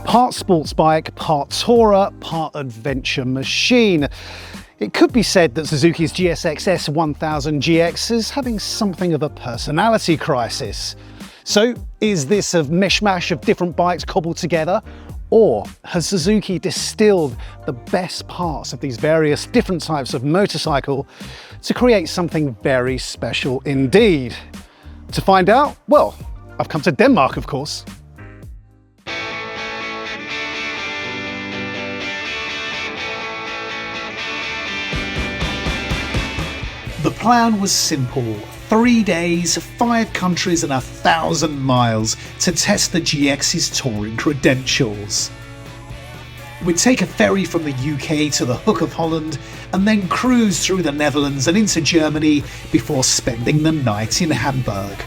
Part sports bike, part tourer, part adventure machine. It could be said that Suzuki's GSX-S1000GX is having something of a personality crisis. So, is this a mishmash of different bikes cobbled together? Or has Suzuki distilled the best parts of these various different types of motorcycle to create something very special indeed? To find out, well, I've come to Denmark, of course. The plan was simple. 3 days, 5 countries and 1,000 miles to test the GX's touring credentials. We'd take a ferry from the UK to the Hook of Holland and then cruise through the Netherlands and into Germany before spending the night in Hamburg.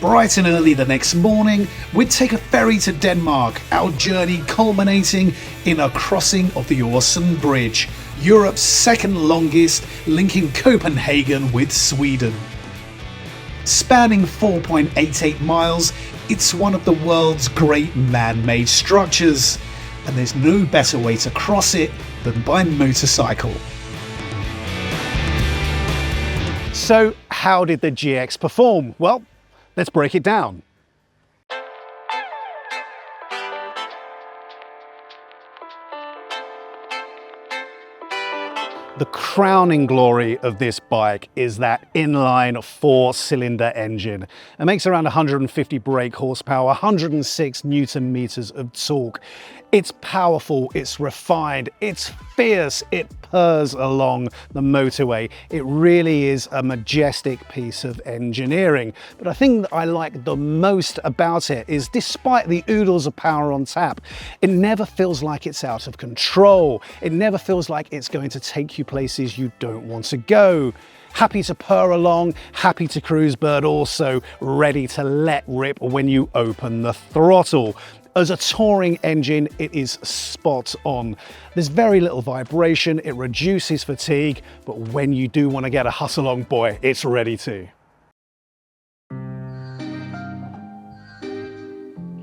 Bright and early the next morning, we'd take a ferry to Denmark, our journey culminating in a crossing of the Øresund Bridge, Europe's second longest, linking Copenhagen with Sweden. Spanning 4.88 miles, it's one of the world's great man-made structures, and there's no better way to cross it than by motorcycle. So, how did the GX perform? Well, let's break it down. The crowning glory of this bike is that inline 4-cylinder engine. It makes around 150 brake horsepower, 106 Newton meters of torque. It's powerful, it's refined, it's fierce, it purrs along the motorway. It really is a majestic piece of engineering. But the thing that I like the most about it is, despite the oodles of power on tap, it never feels like it's out of control. It never feels like it's going to take you places you don't want to go. Happy to purr along, happy to cruise, but also ready to let rip when you open the throttle. As a touring engine, it is spot on. There's very little vibration, it reduces fatigue, but when you do want to get a hustle on, boy, it's ready to.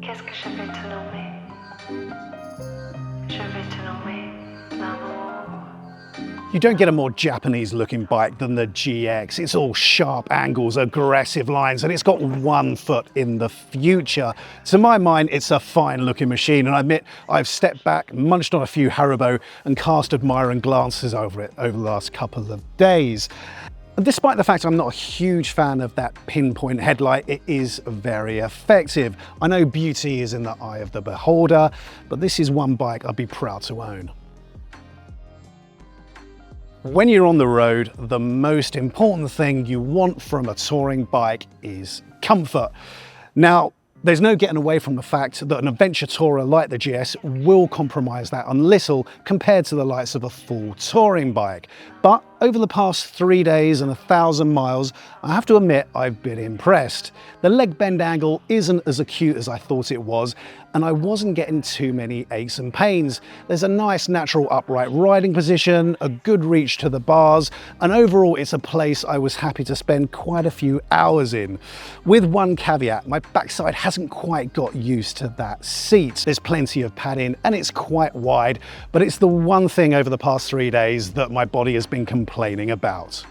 Qu'est-ce que je vais te nommer? Je vais te nommer l'amour. You don't get a more Japanese looking bike than the GX. It's all sharp angles, aggressive lines, and it's got one foot in the future. To my mind, it's a fine looking machine, and I admit I've stepped back, munched on a few Haribo and cast admiring glances over it over the last couple of days. And despite the fact I'm not a huge fan of that pinpoint headlight, it is very effective. I know beauty is in the eye of the beholder, but this is one bike I'd be proud to own. When you're on the road, the most important thing you want from a touring bike is comfort. Now, there's no getting away from the fact that an adventure tourer like the GS will compromise that a little compared to the likes of a full touring bike. But over the past 3 days and 1,000 miles, I have to admit I've been impressed. The leg bend angle isn't as acute as I thought it was, and I wasn't getting too many aches and pains. There's a nice natural upright riding position, a good reach to the bars, and overall it's a place I was happy to spend quite a few hours in. With one caveat, my backside hasn't quite got used to that seat. There's plenty of padding and it's quite wide, but it's the one thing over the past 3 days that my body has been complaining about.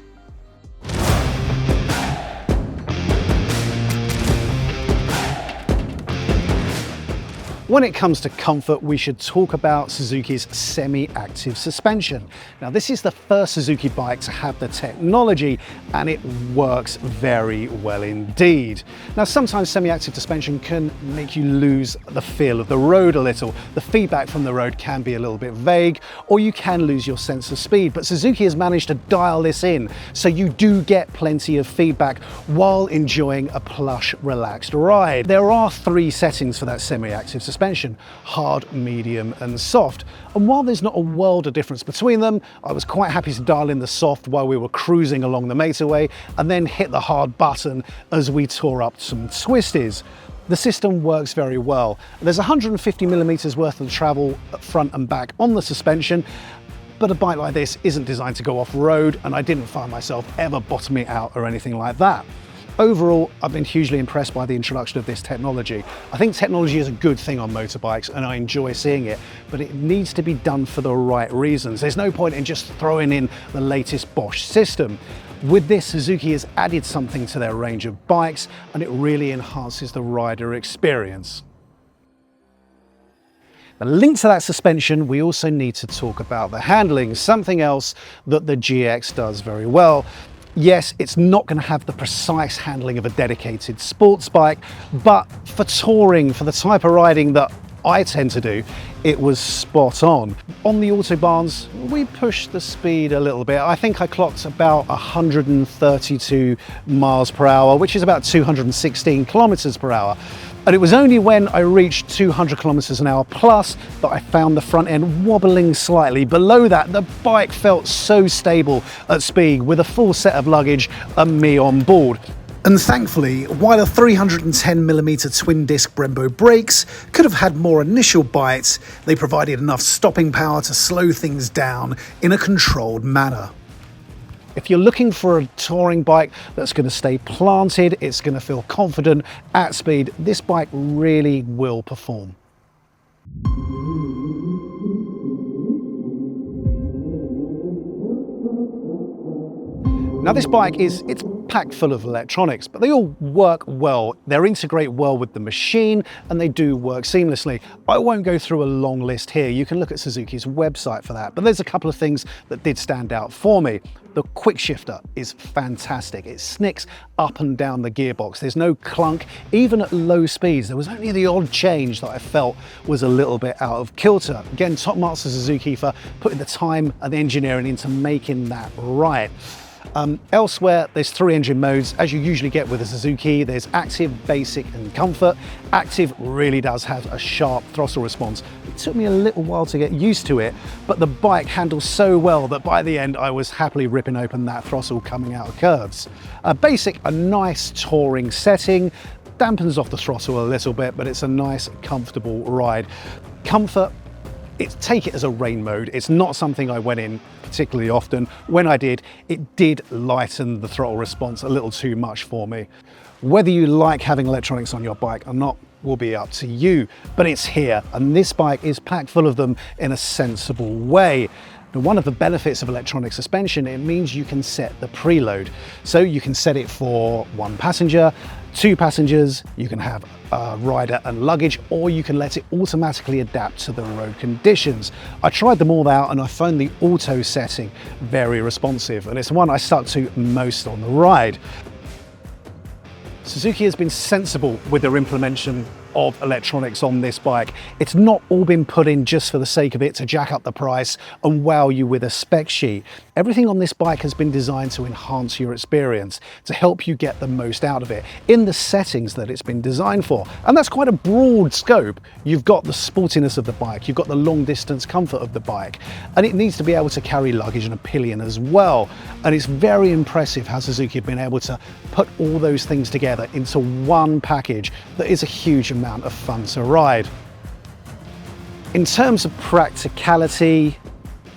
When it comes to comfort, we should talk about Suzuki's semi-active suspension. Now, this is the first Suzuki bike to have the technology, and it works very well indeed. Now, sometimes semi-active suspension can make you lose the feel of the road a little. The feedback from the road can be a little bit vague, or you can lose your sense of speed, but Suzuki has managed to dial this in, so you do get plenty of feedback while enjoying a plush, relaxed ride. There are 3 settings for that semi-active suspension: hard, medium and soft. And while there's not a world of difference between them, I was quite happy to dial in the soft while we were cruising along the motorway and then hit the hard button as we tore up some twisties. The system works very well. There's 150 millimeters worth of travel front and back on the suspension, but a bike like this isn't designed to go off-road, and I didn't find myself ever bottoming out or anything like that. Overall, I've been hugely impressed by the introduction of this technology. I think technology is a good thing on motorbikes and I enjoy seeing it, but it needs to be done for the right reasons. There's no point in just throwing in the latest Bosch system. With this, Suzuki has added something to their range of bikes and it really enhances the rider experience. The link to that suspension, we also need to talk about the handling, something else that the GX does very well. Yes, it's not going to have the precise handling of a dedicated sports bike, but for touring, for the type of riding that I tend to do, it was spot on. On the autobahns, we pushed the speed a little bit. I think I clocked about 132 miles per hour, which is about 216 kilometers per hour. And it was only when I reached 200 kilometers an hour plus that I found the front end wobbling slightly. Below that, the bike felt so stable at speed with a full set of luggage and me on board. And thankfully, while a 310mm twin disc Brembo brakes could have had more initial bites, they provided enough stopping power to slow things down in a controlled manner. If you're looking for a touring bike that's going to stay planted, it's going to feel confident at speed, this bike really will perform. Now this bike it's packed full of electronics, but they all work well. They integrate well with the machine and they do work seamlessly. I won't go through a long list here. You can look at Suzuki's website for that, but there's a couple of things that did stand out for me. The quick shifter is fantastic. It snicks up and down the gearbox. There's no clunk, even at low speeds. There was only the odd change that I felt was a little bit out of kilter. Again, top marks to Suzuki for putting the time and the engineering into making that right. Elsewhere, there's 3 engine modes, as you usually get with a Suzuki. There's active, basic and comfort. Active really does have a sharp throttle response. It took me a little while to get used to it, but the bike handles so well that by the end I was happily ripping open that throttle coming out of curves. Basic, a nice touring setting, dampens off the throttle a little bit, but it's a nice, comfortable ride. Comfort, take it as a rain mode. It's not something I went in particularly often. When I did, it did lighten the throttle response a little too much for me. Whether you like having electronics on your bike or not will be up to you, but it's here, and this bike is packed full of them in a sensible way. Now, one of the benefits of electronic suspension, it means you can set the preload. So you can set it for 1 passenger, 2 passengers, you can have a rider and luggage, or you can let it automatically adapt to the road conditions. I tried them all out and I found the auto setting very responsive, and it's the one I stuck to most on the ride. Suzuki has been sensible with their implementation of electronics on this bike. It's not all been put in just for the sake of it to jack up the price and wow you with a spec sheet. Everything on this bike has been designed to enhance your experience, to help you get the most out of it in the settings that it's been designed for. And that's quite a broad scope. You've got the sportiness of the bike, you've got the long distance comfort of the bike, and it needs to be able to carry luggage and a pillion as well. And it's very impressive how Suzuki have been able to put all those things together into one package that is a huge amount of fun to ride. In terms of practicality,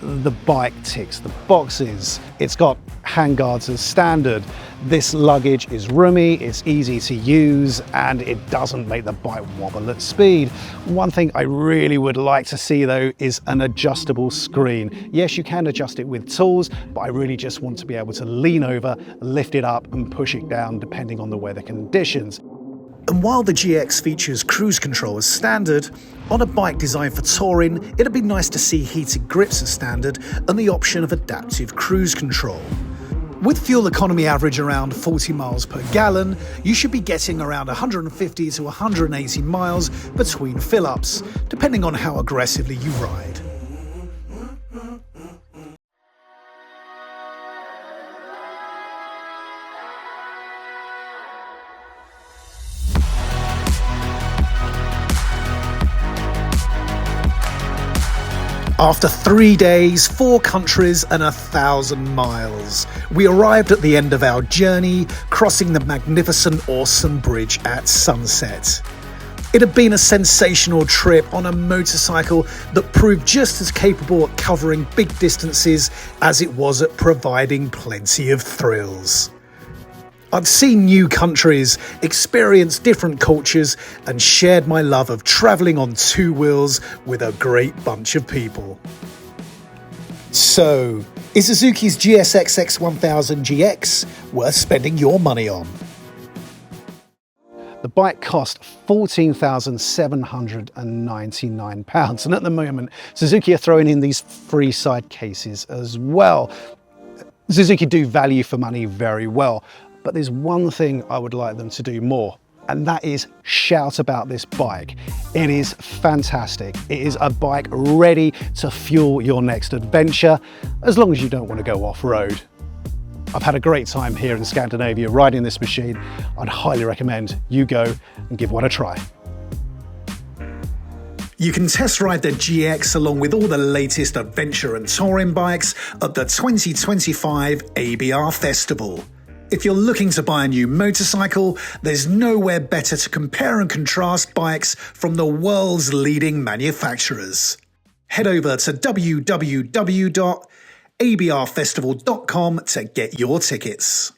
the bike ticks the boxes. It's got handguards as standard. This luggage is roomy, it's easy to use, and it doesn't make the bike wobble at speed. One thing I really would like to see though is an adjustable screen. Yes, you can adjust it with tools, but I really just want to be able to lean over, lift it up and push it down depending on the weather conditions. And while the GX features cruise control as standard, on a bike designed for touring, it'd be nice to see heated grips as standard and the option of adaptive cruise control. With fuel economy average around 40 miles per gallon, you should be getting around 150 to 180 miles between fill-ups, depending on how aggressively you ride. After 3 days, 4 countries and 1,000 miles, we arrived at the end of our journey, crossing the magnificent Awesome Bridge at sunset. It had been a sensational trip on a motorcycle that proved just as capable at covering big distances as it was at providing plenty of thrills. I'd seen new countries, experienced different cultures, and shared my love of travelling on two wheels with a great bunch of people. So, is Suzuki's GSX-S1000GX worth spending your money on? The bike cost £14,799, and at the moment Suzuki are throwing in these free side cases as well. Suzuki do value for money very well, but there's one thing I would like them to do more, and that is shout about this bike. It is fantastic. It is a bike ready to fuel your next adventure, as long as you don't want to go off-road. I've had a great time here in Scandinavia riding this machine. I'd highly recommend you go and give one a try. You can test ride the GX along with all the latest adventure and touring bikes at the 2025 ABR Festival. If you're looking to buy a new motorcycle, there's nowhere better to compare and contrast bikes from the world's leading manufacturers. Head over to www.abrfestival.com to get your tickets.